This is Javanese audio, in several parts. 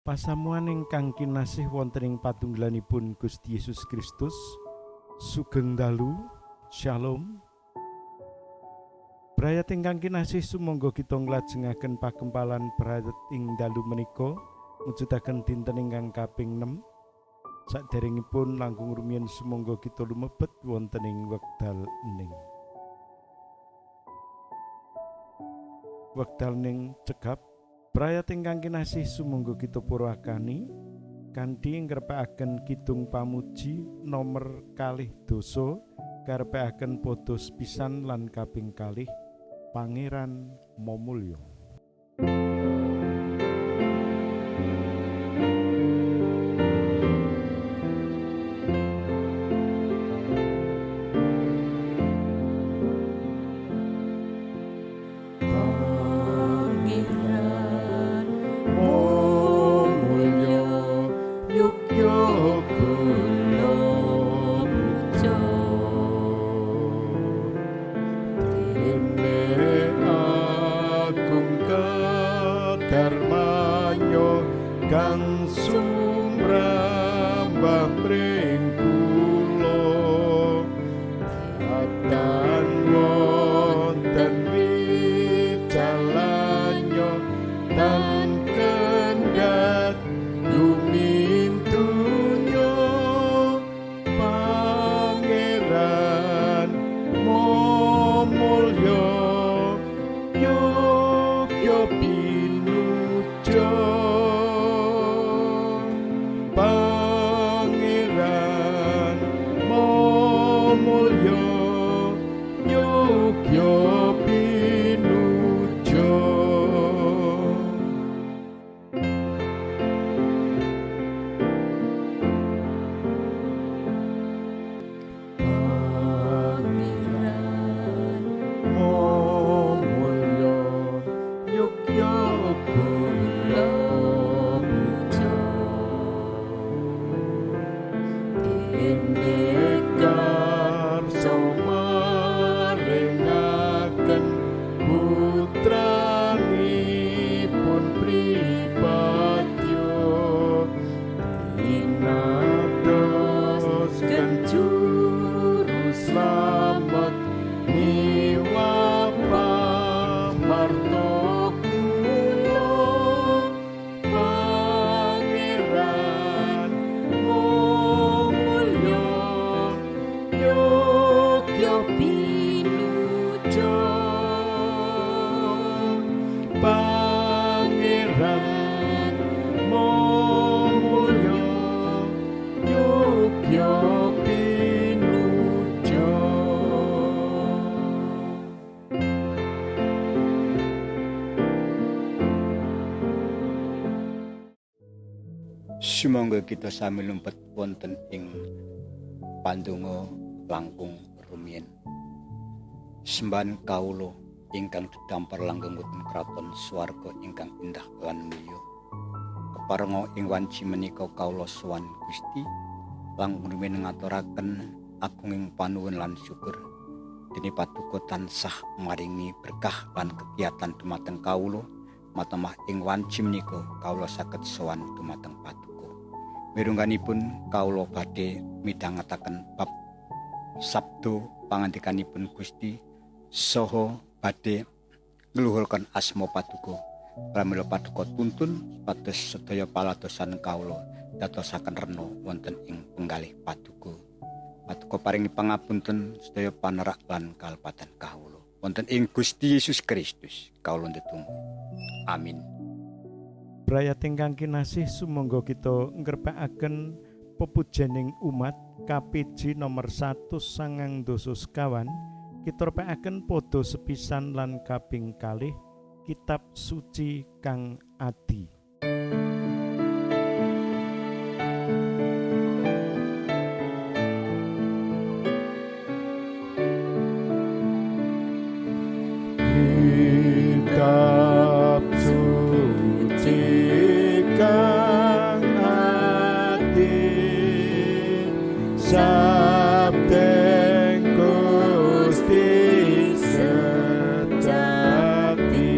Pasamuan ingkang kinasih wonten ing patunggalanipun Gusti Yesus Kristus, sugeng dalu, Shalom. Brayat ingkang kinasih sumangga kita nglajengaken pakempalan brayat ing dalu menika mujudaken dinten ingkang kaping 6. Saderengipun langkung rumiyin sumangga kita lumebet wonten ing wekdal ening. Wekdal ning cekap brayat ingkang kinasih sumangga kita purakani kanthi ngrepekaken kidung pamuji nomor 2 dosa karepekaken padha sepisan lan kaping 2 Pangeran Momulya. Kang sumrambah pring kula datan wonten wicalanyo tan kendhat yumintunyo Pangeran Momulya yogya pinuja Pangeran Momulya yogya pinuja. Pangeran Momulya yogya kula Indekar somarengaken putranipun pripatyo inados juru slamet miwapa marto kula Pangeran Momulya yogya pinuja Pangeran Momulya yogya pinuja. Sumangga kita sami lumpet wonten ing pandonga langkung rumiyin. Sembahan kawula ingkang didampar langgeng wonten kraton swarga ingkang indah lan mulya. Keparenga ing wanci menika kawula sowan Gusti langkung rumiyin ngaturaken agunging panuwun lan syukur. Dene paduka tansah maringi berkah lan kegiatan dumateng kawula. Matemah ing wanci menika kawula saged sowan dumateng paduka. Mirungganipun kawula badhe midhangetaken bab sabda pangandikanipun Gusti saha badhe ngluhurken asma paduka. Pramila paduka tuntun pados sedaya paladosan kawula dadosaken rena wonten ing penggalih paduka. Paduka paringi pangapunten sedaya panerak lan kalpatan kawula. Wonten ing Gusti Yesus Kristus kawula ndedonga. Amin. Brayat ingkang kinasih sumangga kita ngrepekaken pepujaning umat KPJ nomor 1 sangang doso sekawan kita repekaken padha sepisan lan kaping 2 kitab suci kang adi. Kitab suci kang adi sabdeng Gusti sejati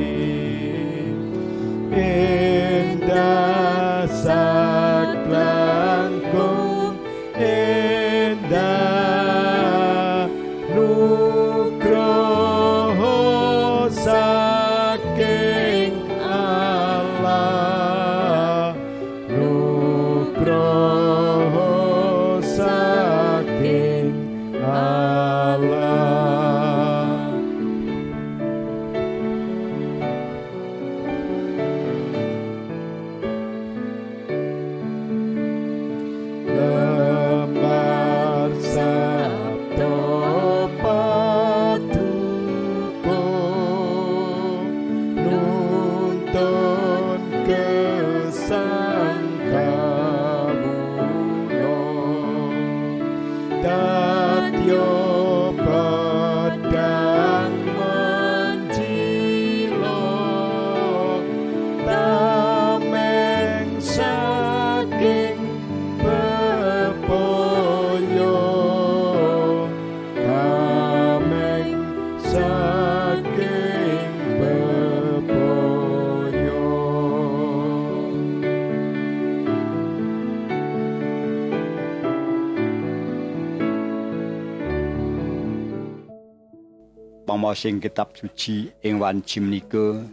pamaosing kitab suci ing wanci menika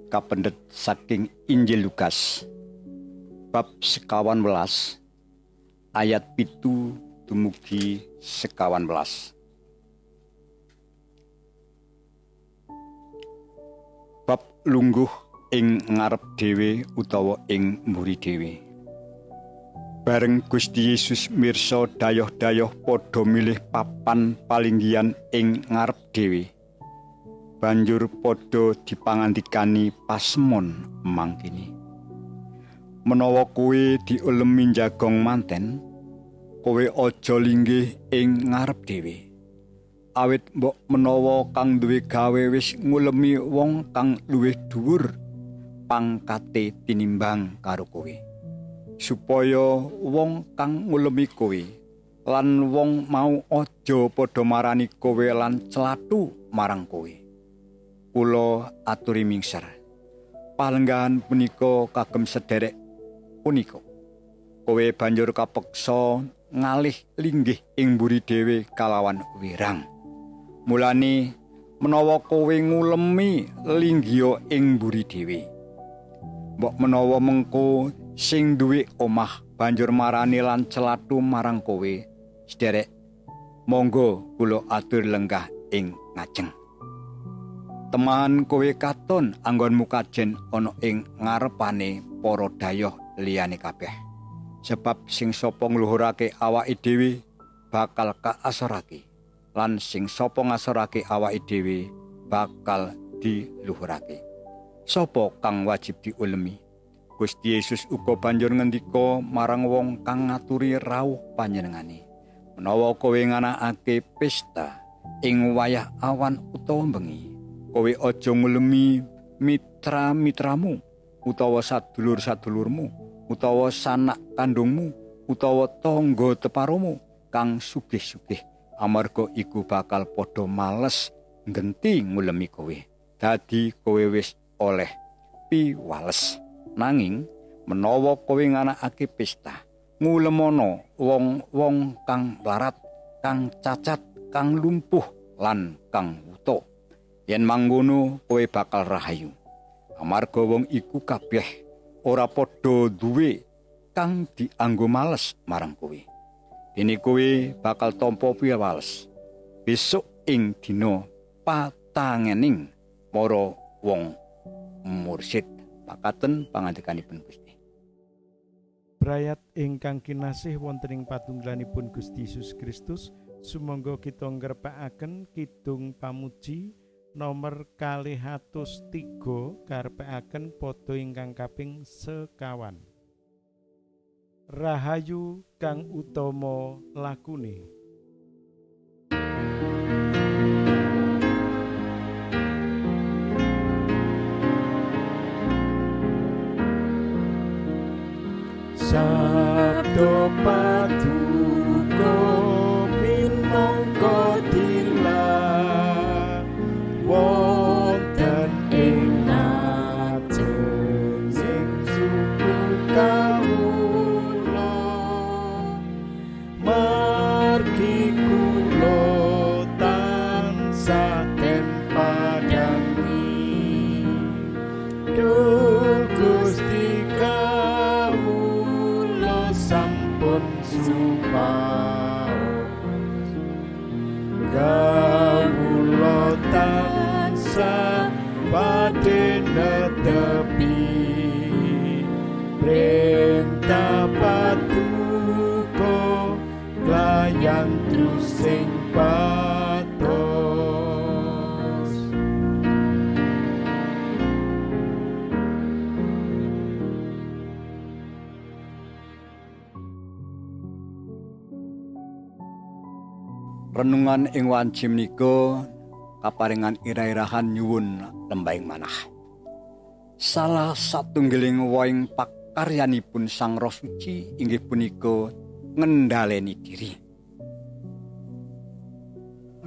kapendhet saking Injil Lukas bab 11 ayat 7 dumugi 11. Bab lungguh ing ngarep dhewe utawa ing mburi dhewe. Bareng Gusti Yesus mirsa dayoh-dayoh padha milih papan palinggihan ing ngarep dhewe. Banjur padha dipangandikani pasemon mangkene. Menawa kowe diulemi njagong manten, kowe aja linggih ing ngarep dhewe. Awit mbok menawa kang duwe gawe wis ngulemi wong kang luwih dhuwur pangkate tinimbang karo kowe. Supaya wong kang ngulemi kowe lan wong mau aja padha marani kowe lan celathu marang kowe. Kula aturi mingser. Palenggahan punika kagem sederek punika. Kowe banjur kapeksa ngalih linggih ing mburi dhewe kalawan wirang. Mulane menawa kowe ngulemi linggih ing mburi dhewe, mbok menawa mengko sing duwe omah banjur marani lan celathu marang kowe, sederek monggo kula atur lenggah ing ngajeng. Teman kowe katon anggonmu kajen ana ing ngarepane para dayoh liyane kabeh. Sebab sing sapa ngluhurake awake dhewe bakal kaasorake, lan sing sapa ngasorake awake dhewe bakal diluhurake. Sapa kang wajib diulemi? Gusti Yesus uga banjur ngendika marang wong kang ngaturi rawuh panjenengane. Menawa kowe nganakake pesta ing wayah awan utawa bengi, kowe aja ngulemi mitra-mitramu utawa sadulur-sadulurmu utawa sanak kandungmu utawa tangga teparomu kang sugih-sugih, amarga iku bakal padha males ngenti ngulemi kowe. Dadi kowe wis oleh piwales. Nanging menawa kowe nganakake pesta, ngulemono wong-wong kang larat, kang cacat, kang lumpuh lan kang wuta. Yen manggono kowe bakal rahayu. Amarga wong iku kabeh ora padha duwe kang dianggo males marang kowe. Dene kowe bakal tampa piwales besok ing dina patangening para wong mursid. Makaten pangandikanipun Gusti. Brayat ingkang kinasih wonten ing patunggalanipun Gusti Yesus Kristus, sumangga kita ngrepakaken kidung pamuji nomor 203 karepakaken pada ingkang kaping 50. Rahayu kang utama lakune. Sabdo paduka minangka tilah wonten ing ngajeng sing suku kawula, margi kula tansah den padani duh Gusti sampun supaos kawula tansah badhe netepi perintah paduka layan terus sing patos. Renungan ing wanci menika kaparingan ira-irahan nyuwun lembahing manah. Salah satunggiling woing pakaryanipun Sang Roh Suci inggih punika ngendhaleni diri.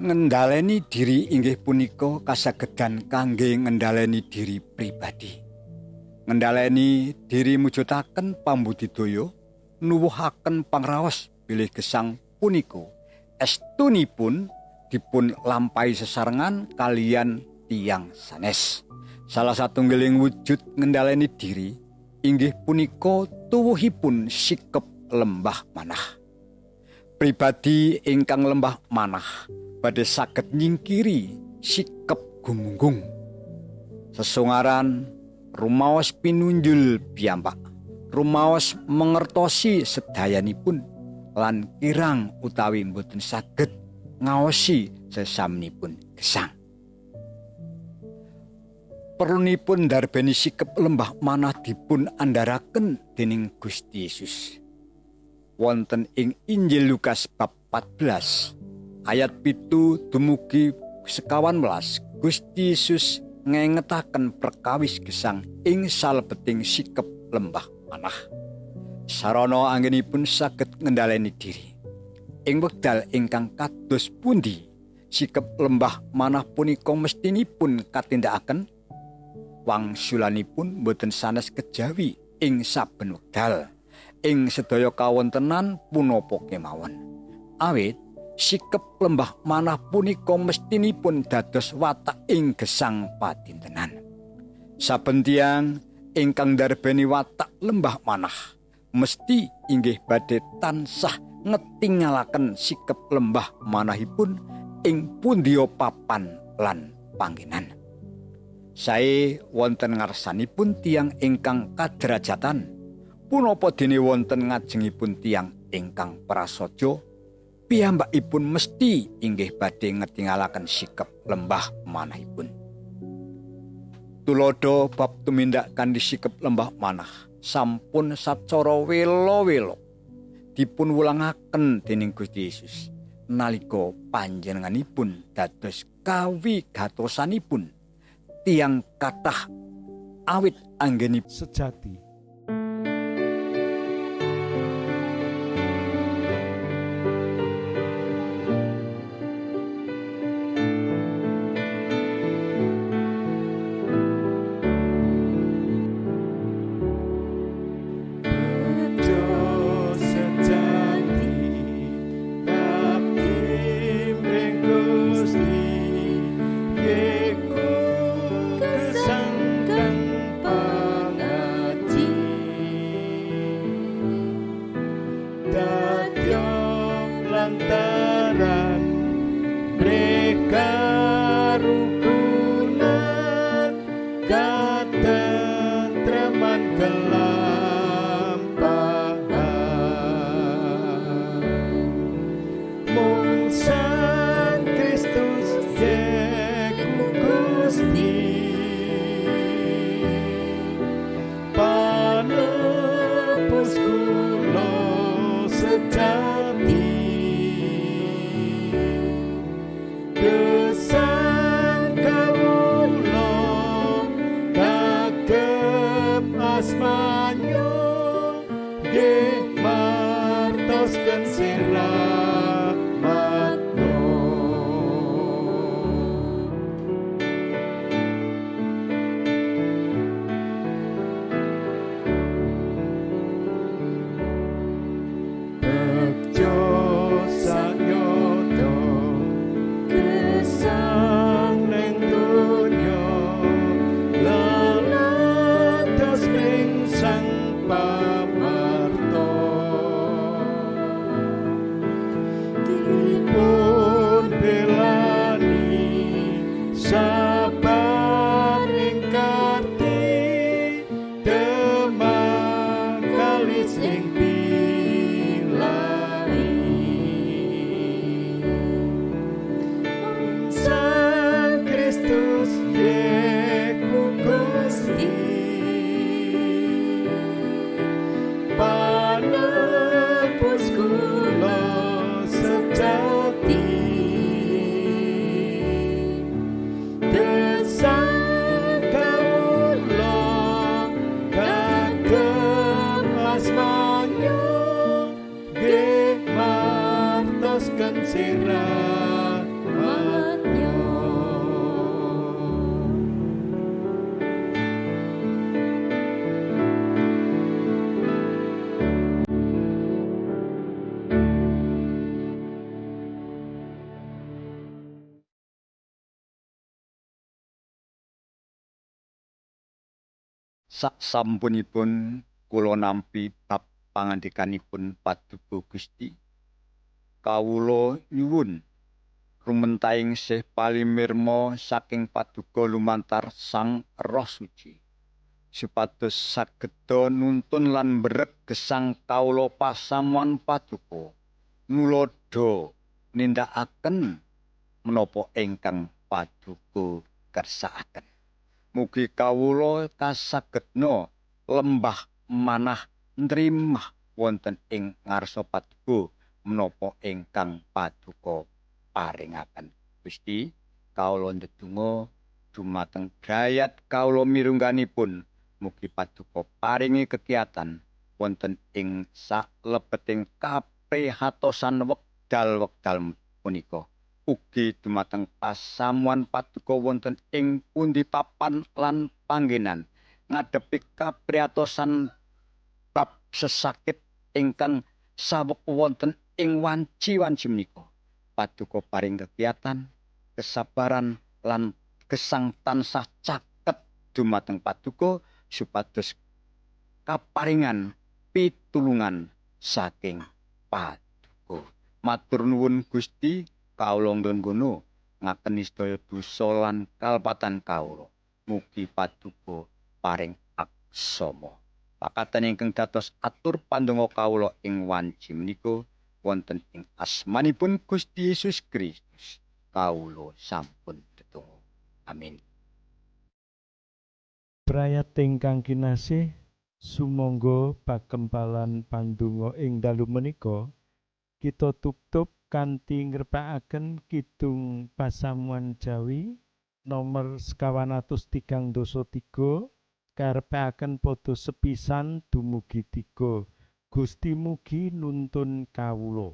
Ngendhaleni diri inggih punika kasagedan kangge ngendhaleni diri pribadi. Ngendhaleni diri mujudaken pambudidaya, nuwuhaken pangraos bilih gesang punika estunipun dipun lampahi sesarengan kalian tiyang sanes. Salah satunggiling wujud ngendhaleni diri inggih punika tuwuhipun sikep lembah manah. Pribadi ingkang lembah manah badhe saged nyingkiri sikep gumunggung. Sesungaran rumaos pinunjul piyambak, rumaos mengertosi sedayanipun lan kirang utawi mboten saged ngaosi sesaminipun gesang. Perlunipun ndarbeni sikep lembah manah dipun andharaken dening Gusti Yesus. Wonten ing Injil Lukas bab 14 ayat 7 dumugi 11 Gusti Yesus ngengetaken perkawis gesang ing salebeting sikep lembah manah. Sarana anggenipun saged ngendhaleni diri. Ing wekdal ingkang kados pundi sikep lembah manah punika mestinipun katindakaken? Wangsulanipun boten sanes kejawi ing saben wekdal ing sedaya kawontenan punapa kemawon. Awit sikep lembah manah punika mestinipun dados watak ing gesang padintenan. Saben tiyang ingkang ndarbeni watak lembah manah mesti inggih badhe tansah ngetingalaken sikep lembah manahipun ing pundiya papan lan panggenan. Sae wonten ngarsanipun tiyang ingkang kaderajatan, punapa dene wonten ngajengipun tiyang ingkang prasaja, piyambakipun mesti inggih badhe ngetingalaken sikep lembah manahipun. Tulodo bab tumindak kanthi sikep lembah manah sampun sacara welo-welo dipun wulangaken dening Gusti Yesus nalika panjenenganipun dados kawigatosanipun tiyang kathah awit anggenipun sejati. Kesangkan pengaji Saksampunipun kula nampi bab pangandikanipun Paduka Gusti, kawula nyuwun rumentahing sih palimirma saking Paduka lumantar Sang Roh Suci, supados sageda nuntun lan mberek gesang kawula pasamuan Paduka nulodo nindakaken menapa ingkang Paduka kersakaken. Mugi kawula kasagedna lembah manah nrimah wonten ing ngarsa Paduka menapa ingkang Paduka paringaken. Gusti, kawula ndedonga dumateng gayat kawula mirungganipun, mugi Paduka paringi kekiyatan wonten ing saklebeting kaprihatosan wekdal-wekdal punika. Ugi dumateng pasamuan Paduka wonten ing pundi papan lan panggenan ngadepi kapriyatosan bab sesakit ingkang saweg wonten ing wanci-wanci menika. Paduka paring kekiyatan, kesabaran lan gesang tansah caket dumateng Paduka supados kaparingan pitulungan saking Paduka. Matur nuwun Gusti, kawula nggenggono ngakeni sedaya dosa lan kalpatan kawula. Mugi Paduka paring aksama. Pakaten ingkang dados atur pandonga kawula ing wanci menika wonten ing asmanipun Gusti Yesus Kristus. Kawula sampun tetunggu. Amin. Brayat ingkang kinasih, sumangga pakempalan pandonga ing dalu menika kita tutup kanthi ngrepakaken kidung pasamuan Jawi nomor 233 karepake padha sepisan dumugi 3. Gusti mugi nuntun kawula.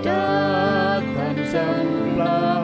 Datang sembah